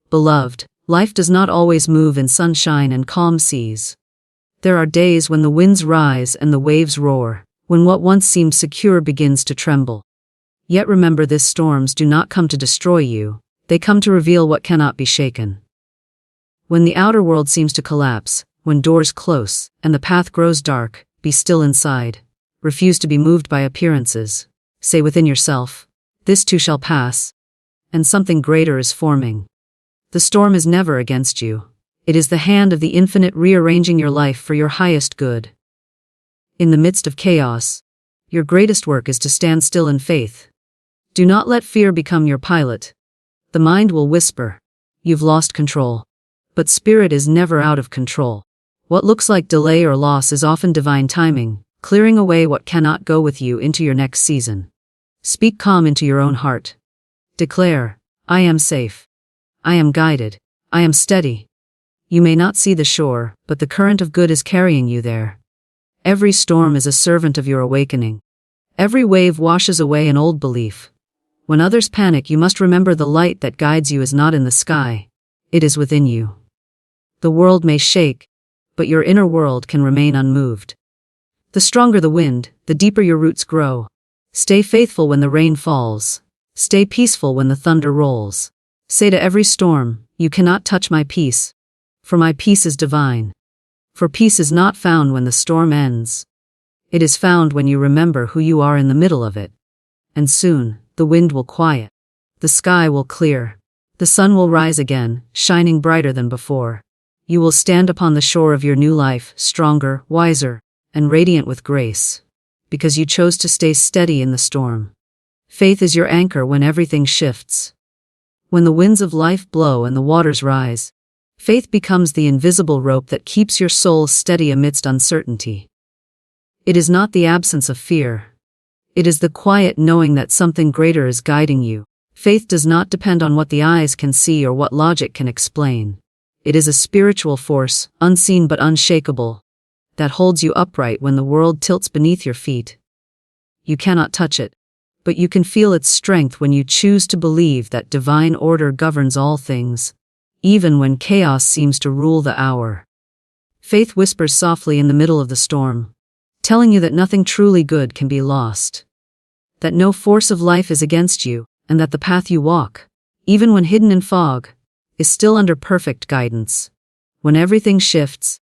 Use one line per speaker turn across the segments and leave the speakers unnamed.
Beloved, life does not always move in sunshine and calm seas. There are days when the winds rise and the waves roar, when what once seemed secure begins to tremble. Yet remember this: storms do not come to destroy you, they come to reveal what cannot be shaken. When the outer world seems to collapse, when doors close, and the path grows dark, be still inside. Refuse to be moved by appearances. Say within yourself, "This too shall pass," and something greater is forming. The storm is never against you. It is the hand of the infinite rearranging your life for your highest good. In the midst of chaos, your greatest work is to stand still in faith. Do not let fear become your pilot. The mind will whisper, "You've lost control." But spirit is never out of control. What looks like delay or loss is often divine timing, clearing away what cannot go with you into your next season. Speak calm into your own heart. Declare, "I am safe. I am guided. I am steady." You may not see the shore, but the current of good is carrying you there. Every storm is a servant of your awakening. Every wave washes away an old belief. When others panic, you must remember the light that guides you is not in the sky. It is within you. The world may shake, but your inner world can remain unmoved. The stronger the wind, the deeper your roots grow. Stay faithful when the rain falls. Stay peaceful when the thunder rolls. Say to every storm, "You cannot touch my peace, for my peace is divine." For peace is not found when the storm ends. It is found when you remember who you are in the middle of it. And soon, the wind will quiet. The sky will clear. The sun will rise again, shining brighter than before. You will stand upon the shore of your new life, stronger, wiser, and radiant with grace, because you chose to stay steady in the storm. Faith is your anchor when everything shifts. When the winds of life blow and the waters rise, faith becomes the invisible rope that keeps your soul steady amidst uncertainty. It is not the absence of fear. It is the quiet knowing that something greater is guiding you. Faith does not depend on what the eyes can see or what logic can explain. It is a spiritual force, unseen but unshakable, that holds you upright when the world tilts beneath your feet. You cannot touch it, but you can feel its strength when you choose to believe that divine order governs all things, even when chaos seems to rule the hour. Faith whispers softly in the middle of the storm, telling you that nothing truly good can be lost, that no force of life is against you, and that the path you walk, even when hidden in fog, is still under perfect guidance. When everything shifts,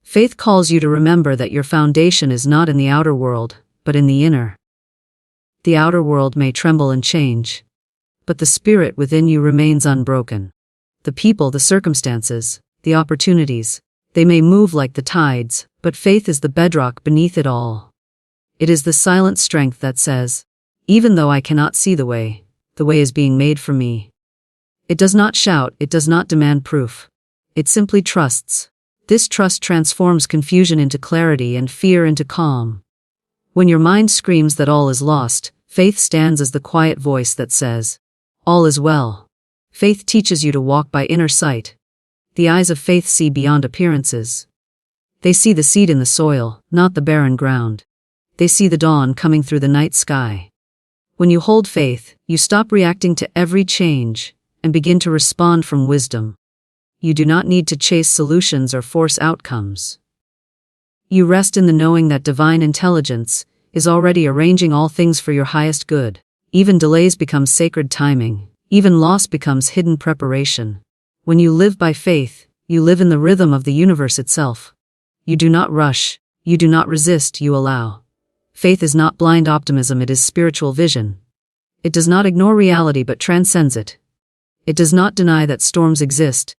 faith calls you to remember that your foundation is not in the outer world, but in the inner. The outer world may tremble and change, but the spirit within you remains unbroken. The people, the circumstances, the opportunities, they may move like the tides, but faith is the bedrock beneath it all. It is the silent strength that says, "Even though I cannot see the way is being made for me." It does not shout, it does not demand proof. It simply trusts. This trust transforms confusion into clarity and fear into calm. When your mind screams that all is lost, faith stands as the quiet voice that says, "All is well." Faith teaches you to walk by inner sight. The eyes of faith see beyond appearances. They see the seed in the soil, not the barren ground. They see the dawn coming through the night sky. When you hold faith, you stop reacting to every change and begin to respond from wisdom. You do not need to chase solutions or force outcomes. You rest in the knowing that divine intelligence is already arranging all things for your highest good. Even delays become sacred timing. Even loss becomes hidden preparation. When you live by faith, you live in the rhythm of the universe itself. You do not rush, you do not resist, you allow. Faith is not blind optimism, it is spiritual vision. It does not ignore reality but transcends it. It does not deny that storms exist.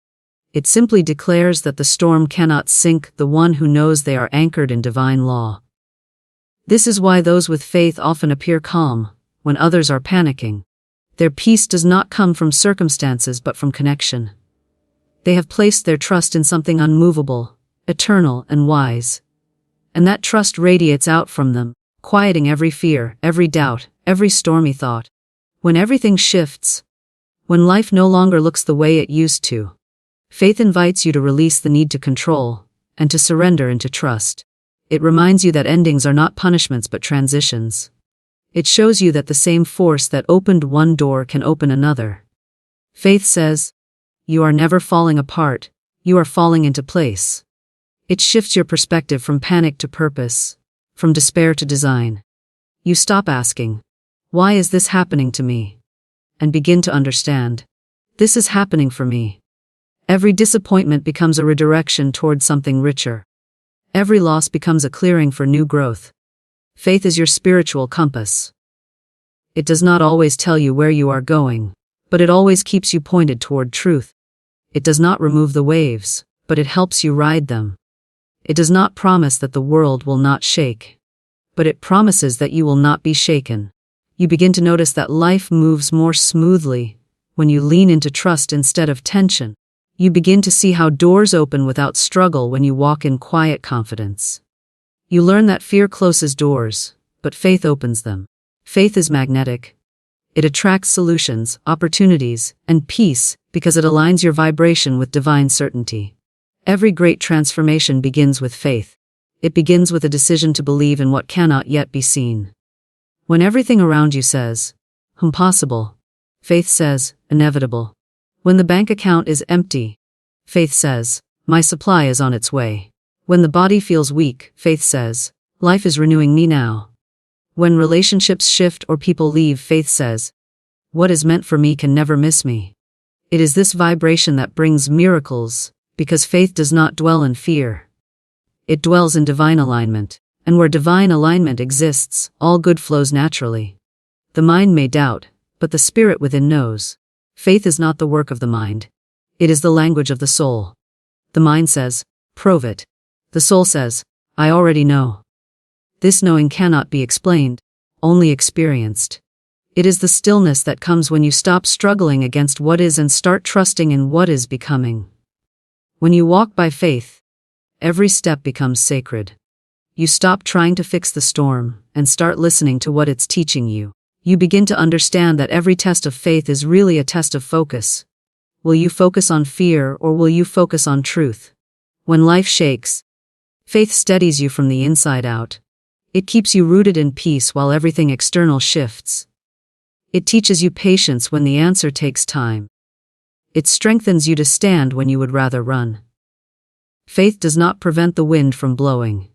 It simply declares that the storm cannot sink the one who knows they are anchored in divine law. This is why those with faith often appear calm when others are panicking. Their peace does not come from circumstances but from connection. They have placed their trust in something unmovable, eternal, and wise. And that trust radiates out from them, quieting every fear, every doubt, every stormy thought. When everything shifts, when life no longer looks the way it used to, faith invites you to release the need to control and to surrender into trust. It reminds you that endings are not punishments but transitions. It shows you that the same force that opened one door can open another. Faith says, You are never falling apart, you are falling into place. It shifts your perspective from panic to purpose, from despair to design. You stop asking, "Why is this happening to me?" and begin to understand, "This is happening for me." Every disappointment becomes a redirection toward something richer. Every loss becomes a clearing for new growth. Faith is your spiritual compass. It does not always tell you where you are going, but it always keeps you pointed toward truth. It does not remove the waves, but it helps you ride them. It does not promise that the world will not shake, but it promises that you will not be shaken. You begin to notice that life moves more smoothly when you lean into trust instead of tension. You begin to see how doors open without struggle when you walk in quiet confidence. You learn that fear closes doors, but faith opens them. Faith is magnetic. It attracts solutions, opportunities, and peace because it aligns your vibration with divine certainty. Every great transformation begins with faith. It begins with a decision to believe in what cannot yet be seen. When everything around you says, "Impossible," faith says, "Inevitable." When the bank account is empty, faith says, "My supply is on its way." When the body feels weak, faith says, "Life is renewing me now." When relationships shift or people leave, faith says, "What is meant for me can never miss me." It is this vibration that brings miracles, because faith does not dwell in fear. It dwells in divine alignment, and where divine alignment exists, all good flows naturally. The mind may doubt, but the spirit within knows. Faith is not the work of the mind. It is the language of the soul. The mind says, "Prove it." The soul says, "I already know." This knowing cannot be explained, only experienced. It is the stillness that comes when you stop struggling against what is and start trusting in what is becoming. When you walk by faith, every step becomes sacred. You stop trying to fix the storm and start listening to what it's teaching you. You begin to understand that every test of faith is really a test of focus. Will you focus on fear or will you focus on truth? When life shakes, faith steadies you from the inside out. It keeps you rooted in peace while everything external shifts. It teaches you patience when the answer takes time. It strengthens you to stand when you would rather run. Faith does not prevent the wind from blowing.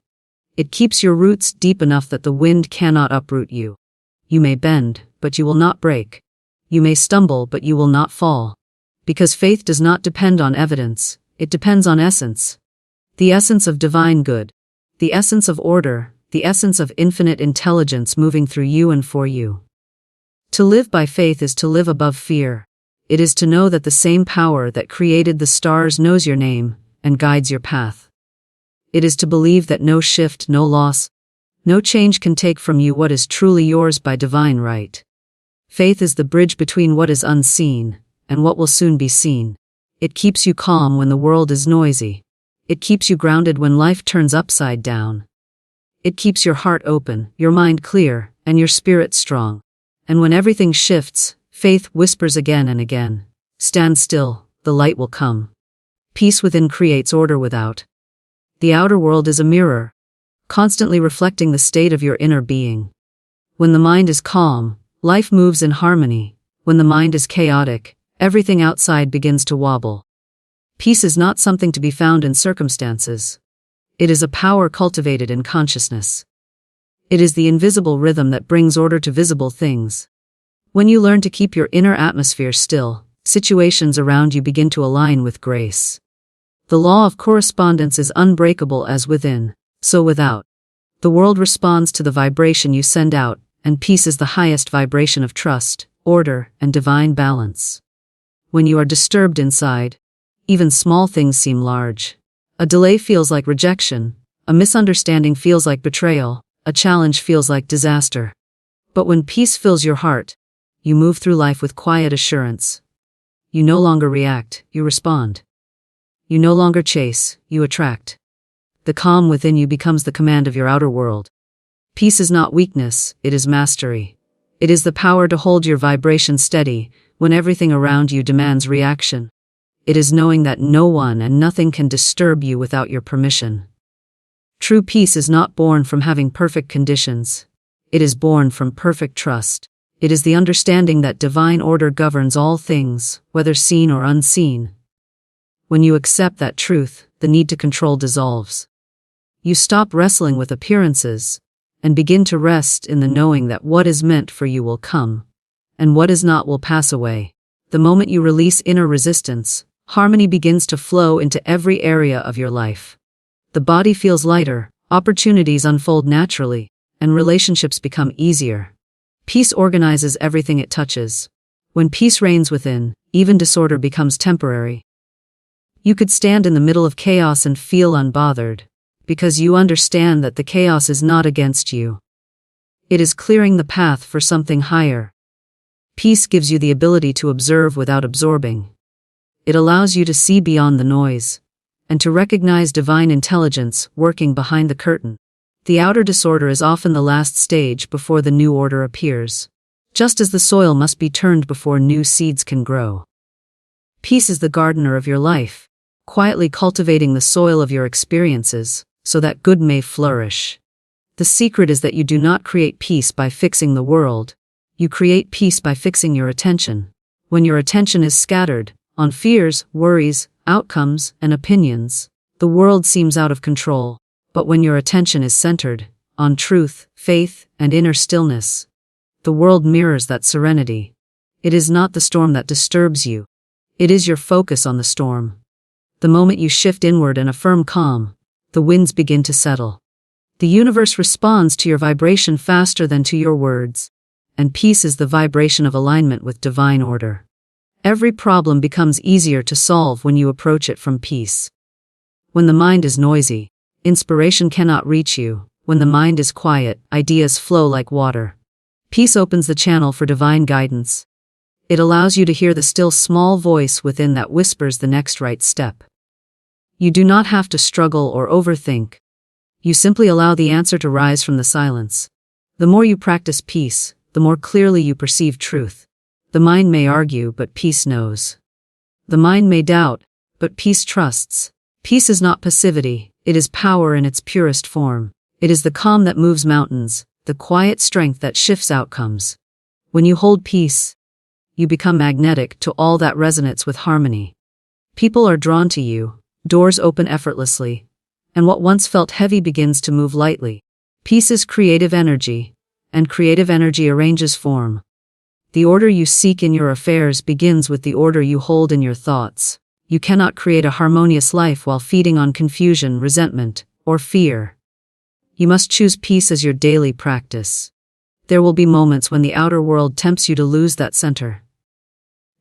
It keeps your roots deep enough that the wind cannot uproot you. You may bend, but you will not break. You may stumble, but you will not fall. Because faith does not depend on evidence, it depends on essence. The essence of divine good, the essence of order, the essence of infinite intelligence moving through you and for you. To live by faith is to live above fear. It is to know that the same power that created the stars knows your name and guides your path. It is to believe that no shift, no loss, no change can take from you what is truly yours by divine right. Faith is the bridge between what is unseen and what will soon be seen. It keeps you calm when the world is noisy. It keeps you grounded when life turns upside down. It keeps your heart open, your mind clear, and your spirit strong. And when everything shifts, faith whispers again and again, "Stand still, the light will come." Peace within creates order without. The outer world is a mirror, constantly reflecting the state of your inner being. When the mind is calm, life moves in harmony. When the mind is chaotic, everything outside begins to wobble. Peace is not something to be found in circumstances. It is a power cultivated in consciousness. It is the invisible rhythm that brings order to visible things. When you learn to keep your inner atmosphere still, situations around you begin to align with grace. The law of correspondence is unbreakable as within, so without. The world responds to the vibration you send out, and peace is the highest vibration of trust, order, and divine balance. When you are disturbed inside, even small things seem large. A delay feels like rejection, a misunderstanding feels like betrayal, a challenge feels like disaster. But when peace fills your heart, you move through life with quiet assurance. You no longer react, you respond. You no longer chase, you attract. The calm within you becomes the command of your outer world. Peace is not weakness, it is mastery. It is the power to hold your vibration steady when everything around you demands reaction. It is knowing that no one and nothing can disturb you without your permission. True peace is not born from having perfect conditions. It is born from perfect trust. It is the understanding that divine order governs all things, whether seen or unseen, When you accept that truth, the need to control dissolves. You stop wrestling with appearances and begin to rest in the knowing that what is meant for you will come, and what is not will pass away. The moment you release inner resistance, harmony begins to flow into every area of your life. The body feels lighter, opportunities unfold naturally, and relationships become easier. Peace organizes everything it touches. When peace reigns within, even disorder becomes temporary. You could stand in the middle of chaos and feel unbothered, because you understand that the chaos is not against you. It is clearing the path for something higher. Peace gives you the ability to observe without absorbing. It allows you to see beyond the noise, and to recognize divine intelligence working behind the curtain. The outer disorder is often the last stage before the new order appears, just as the soil must be turned before new seeds can grow. Peace is the gardener of your life, quietly cultivating the soil of your experiences, so that good may flourish. The secret is that you do not create peace by fixing the world. You create peace by fixing your attention. When your attention is scattered on fears, worries, outcomes, and opinions, the world seems out of control. But when your attention is centered on truth, faith, and inner stillness, the world mirrors that serenity. It is not the storm that disturbs you. It is your focus on the storm. The moment you shift inward and affirm calm, the winds begin to settle. The universe responds to your vibration faster than to your words, and peace is the vibration of alignment with divine order. Every problem becomes easier to solve when you approach it from peace. When the mind is noisy, inspiration cannot reach you. When the mind is quiet, ideas flow like water. Peace opens the channel for divine guidance. It allows you to hear the still small voice within that whispers the next right step. You do not have to struggle or overthink. You simply allow the answer to rise from the silence. The more you practice peace, the more clearly you perceive truth. The mind may argue, but peace knows. The mind may doubt, but peace trusts. Peace is not passivity, it is power in its purest form. It is the calm that moves mountains, the quiet strength that shifts outcomes. When you hold peace, you become magnetic to all that resonates with harmony. People are drawn to you, doors open effortlessly, and what once felt heavy begins to move lightly. Peace is creative energy, and creative energy arranges form. The order you seek in your affairs begins with the order you hold in your thoughts. You cannot create a harmonious life while feeding on confusion, resentment, or fear. You must choose peace as your daily practice. There will be moments when the outer world tempts you to lose that center.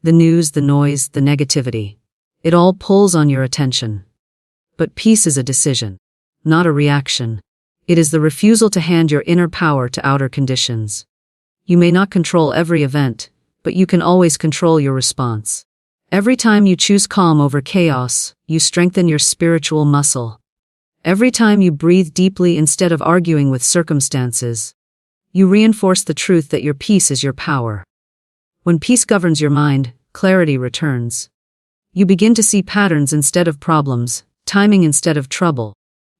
The news, the noise, the negativity. It all pulls on your attention. But peace is a decision, not a reaction. It is the refusal to hand your inner power to outer conditions. You may not control every event, but you can always control your response. Every time you choose calm over chaos, you strengthen your spiritual muscle. Every time you breathe deeply instead of arguing with circumstances, you reinforce the truth that your peace is your power. When peace governs your mind, clarity returns. You begin to see patterns instead of problems, timing instead of trouble.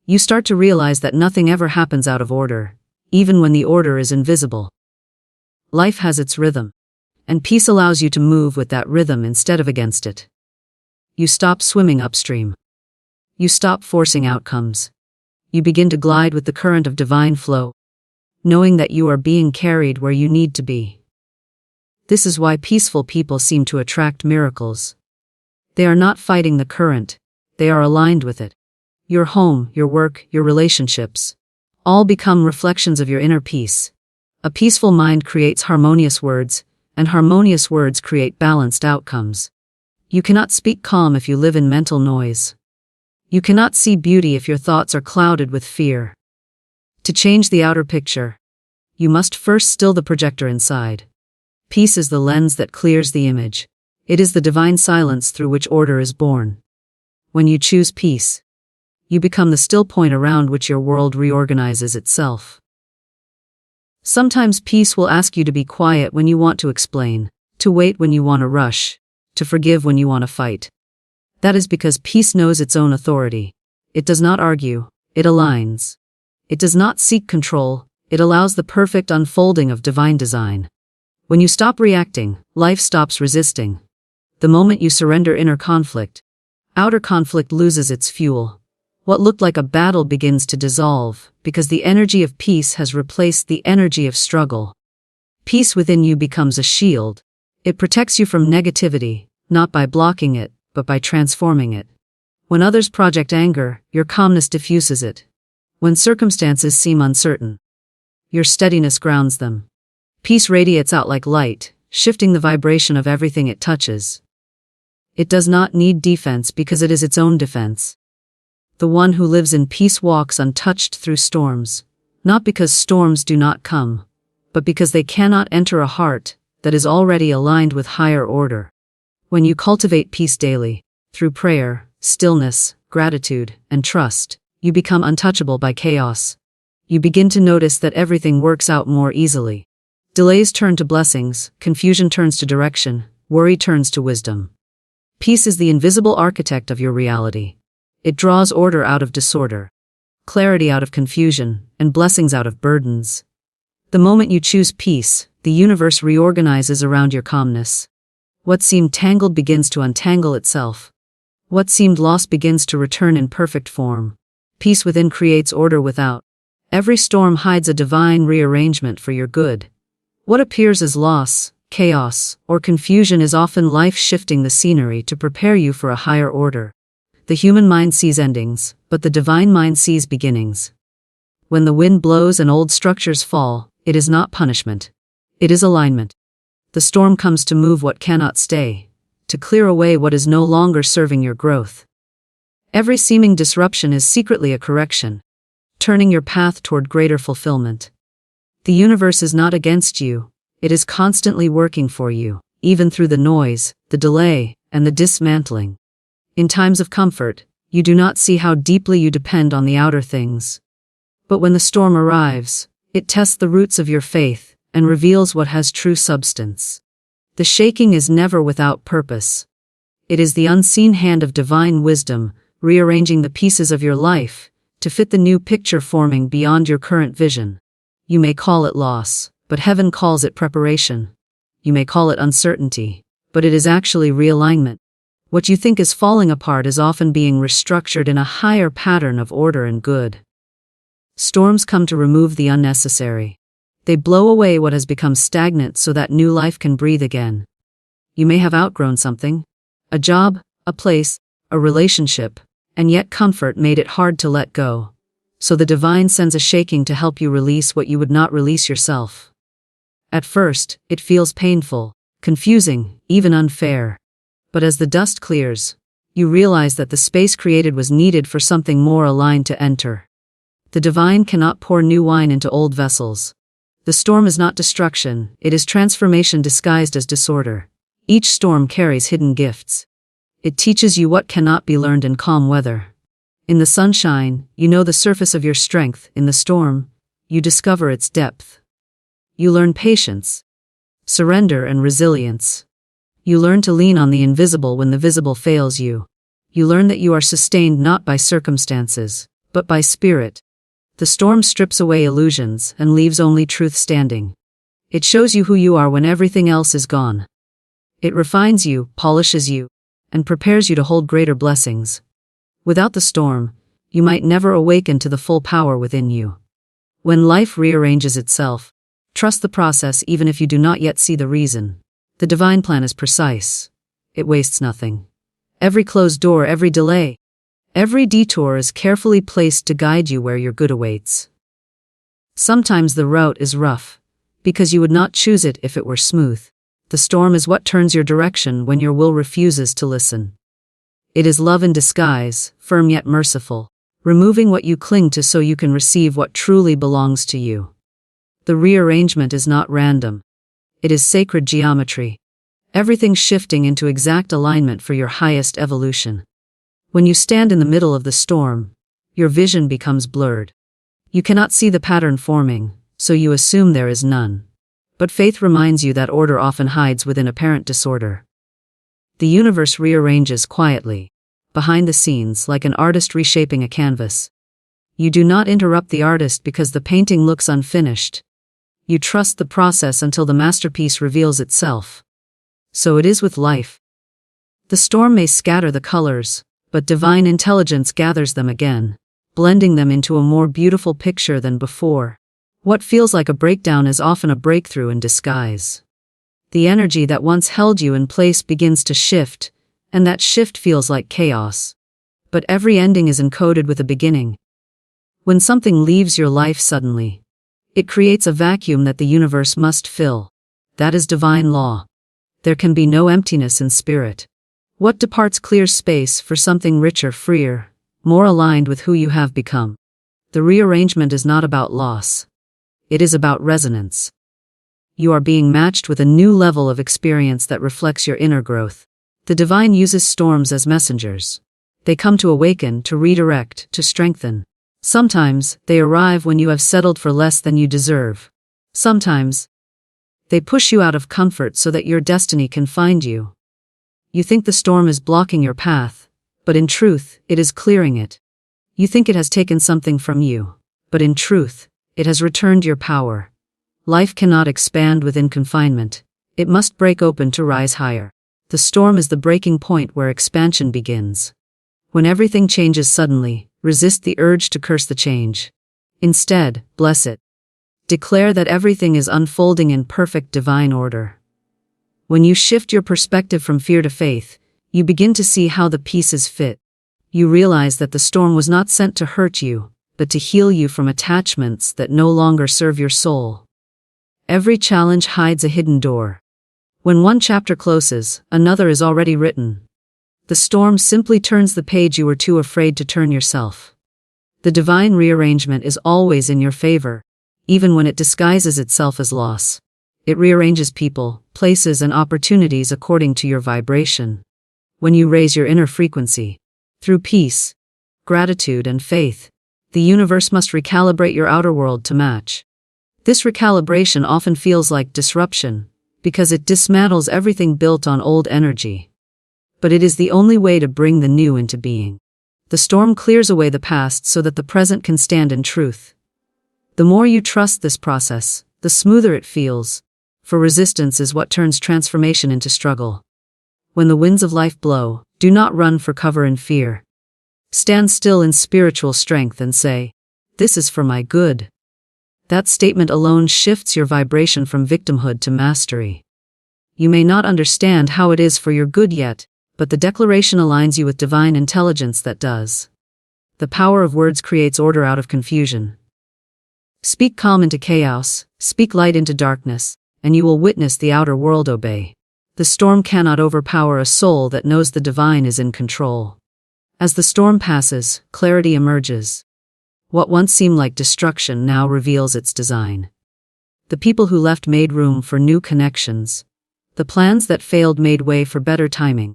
You start to realize that nothing ever happens out of order, even when the order is invisible. Life has its rhythm, and peace allows you to move with that rhythm instead of against it. You stop swimming upstream. You stop forcing outcomes. You begin to glide with the current of divine flow, knowing that you are being carried where you need to be. This is why peaceful people seem to attract miracles. They are not fighting the current, they are aligned with it. Your home, your work, your relationships, all become reflections of your inner peace. A peaceful mind creates harmonious words, and harmonious words create balanced outcomes. You cannot speak calm if you live in mental noise. You cannot see beauty if your thoughts are clouded with fear. To change the outer picture, you must first still the projector inside. Peace is the lens that clears the image. It is the divine silence through which order is born. When you choose peace, you become the still point around which your world reorganizes itself. Sometimes peace will ask you to be quiet when you want to explain, to wait when you want to rush, to forgive when you want to fight. That is because peace knows its own authority. It does not argue, it aligns. It does not seek control, it allows the perfect unfolding of divine design. When you stop reacting, life stops resisting. The moment you surrender inner conflict, Outer conflict loses its fuel. What looked like a battle begins to dissolve, because the energy of peace has replaced the energy of struggle. Peace within you becomes a shield. It protects you from negativity, not by blocking it, but by transforming it. When others project anger, your calmness diffuses it. When circumstances seem uncertain, your steadiness grounds them. Peace radiates out like light, shifting the vibration of everything it touches. It does not need defense because it is its own defense. The one who lives in peace walks untouched through storms, not because storms do not come, but because they cannot enter a heart that is already aligned with higher order. When you cultivate peace daily, through prayer, stillness, gratitude, and trust, you become untouchable by chaos. You begin to notice that everything works out more easily. Delays turn to blessings, confusion turns to direction, worry turns to wisdom. Peace is the invisible architect of your reality. It draws order out of disorder, clarity out of confusion, and blessings out of burdens. The moment you choose peace, the universe reorganizes around your calmness. What seemed tangled begins to untangle itself. What seemed lost begins to return in perfect form. Peace within creates order without. Every storm hides a divine rearrangement for your good. What appears as loss, chaos, or confusion is often life shifting the scenery to prepare you for a higher order. The human mind sees endings, but the divine mind sees beginnings. When the wind blows and old structures fall, it is not punishment. It is alignment. The storm comes to move what cannot stay, to clear away what is no longer serving your growth. Every seeming disruption is secretly a correction, turning your path toward greater fulfillment. The universe is not against you, it is constantly working for you, even through the noise, the delay, and the dismantling. In times of comfort, you do not see how deeply you depend on the outer things. But when the storm arrives, it tests the roots of your faith and reveals what has true substance. The shaking is never without purpose. It is the unseen hand of divine wisdom, rearranging the pieces of your life to fit the new picture forming beyond your current vision. You may call it loss, but heaven calls it preparation. You may call it uncertainty, but it is actually realignment. What you think is falling apart is often being restructured in a higher pattern of order and good. Storms come to remove the unnecessary. They blow away what has become stagnant so that new life can breathe again. You may have outgrown something, a job, a place, a relationship, and yet comfort made it hard to let go. So the divine sends a shaking to help you release what you would not release yourself. At first, it feels painful, confusing, even unfair. But as the dust clears, you realize that the space created was needed for something more aligned to enter. The divine cannot pour new wine into old vessels. The storm is not destruction, it is transformation disguised as disorder. Each storm carries hidden gifts. It teaches you what cannot be learned in calm weather. In the sunshine, you know the surface of your strength. In the storm, you discover its depth. You learn patience, surrender, and resilience. You learn to lean on the invisible when the visible fails you. You learn that you are sustained not by circumstances, but by spirit. The storm strips away illusions and leaves only truth standing. It shows you who you are when everything else is gone. It refines you, polishes you, and prepares you to hold greater blessings. Without the storm, you might never awaken to the full power within you. When life rearranges itself, trust the process even if you do not yet see the reason. The divine plan is precise. It wastes nothing. Every closed door, every delay, every detour is carefully placed to guide you where your good awaits. Sometimes the route is rough, because you would not choose it if it were smooth. The storm is what turns your direction when your will refuses to listen. It is love in disguise, firm yet merciful, removing what you cling to so you can receive what truly belongs to you. The rearrangement is not random. It is sacred geometry. Everything shifting into exact alignment for your highest evolution. When you stand in the middle of the storm, your vision becomes blurred. You cannot see the pattern forming, so you assume there is none. But faith reminds you that order often hides within apparent disorder. The universe rearranges quietly, behind the scenes, like an artist reshaping a canvas. You do not interrupt the artist because the painting looks unfinished. You trust the process until the masterpiece reveals itself. So it is with life. The storm may scatter the colors, But divine intelligence gathers them again, blending them into a more beautiful picture than before. What feels like a breakdown is often a breakthrough in disguise. The energy that once held you in place begins to shift, and that shift feels like chaos. But every ending is encoded with a beginning. When something leaves your life suddenly, it creates a vacuum that the universe must fill. That is divine law. There can be no emptiness in spirit. What departs clears space for something richer, freer, more aligned with who you have become. The rearrangement is not about loss. It is about resonance. You are being matched with a new level of experience that reflects your inner growth. The divine uses storms as messengers. They come to awaken, to redirect, to strengthen. Sometimes, they arrive when you have settled for less than you deserve. Sometimes, they push you out of comfort so that your destiny can find you. You think the storm is blocking your path, but in truth, it is clearing it. You think it has taken something from you, but in truth, it has returned your power. Life cannot expand within confinement. It must break open to rise higher. The storm is the breaking point where expansion begins. When everything changes suddenly, resist the urge to curse the change. Instead, bless it. Declare that everything is unfolding in perfect divine order. When you shift your perspective from fear to faith, you begin to see how the pieces fit. You realize that the storm was not sent to hurt you, but to heal you from attachments that no longer serve your soul. Every challenge hides a hidden door. When one chapter closes, another is already written. The storm simply turns the page you were too afraid to turn yourself. The divine rearrangement is always in your favor, even when it disguises itself as loss. It rearranges people, places, and opportunities according to your vibration. When you raise your inner frequency, through peace, gratitude, and faith, the universe must recalibrate your outer world to match. This recalibration often feels like disruption, because it dismantles everything built on old energy. But it is the only way to bring the new into being. The storm clears away the past so that the present can stand in truth. The more you trust this process, the smoother it feels, for resistance is what turns transformation into struggle. When the winds of life blow, do not run for cover in fear. Stand still in spiritual strength and say, "This is for my good." That statement alone shifts your vibration from victimhood to mastery. You may not understand how it is for your good yet, but the declaration aligns you with divine intelligence that does. The power of words creates order out of confusion. Speak calm into chaos, speak light into darkness, and you will witness the outer world obey. The storm cannot overpower a soul that knows the divine is in control. As the storm passes, clarity emerges. What once seemed like destruction now reveals its design. The people who left made room for new connections. The plans that failed made way for better timing.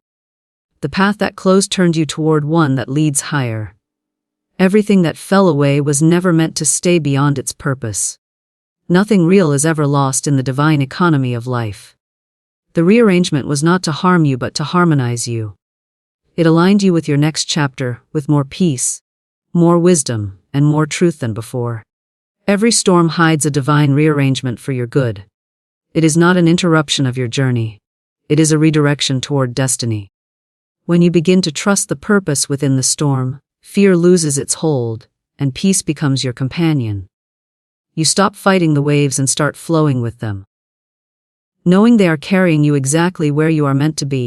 The path that closed turned you toward one that leads higher. Everything that fell away was never meant to stay beyond its purpose. Nothing real is ever lost in the divine economy of life. The rearrangement was not to harm you but to harmonize you. It aligned you with your next chapter, with more peace, more wisdom, and more truth than before. Every storm hides a divine rearrangement for your good. It is not an interruption of your journey. It is a redirection toward destiny. When you begin to trust the purpose within the storm, fear loses its hold, and peace becomes your companion. You stop fighting the waves and start flowing with them, knowing they are carrying you exactly where you are meant to be.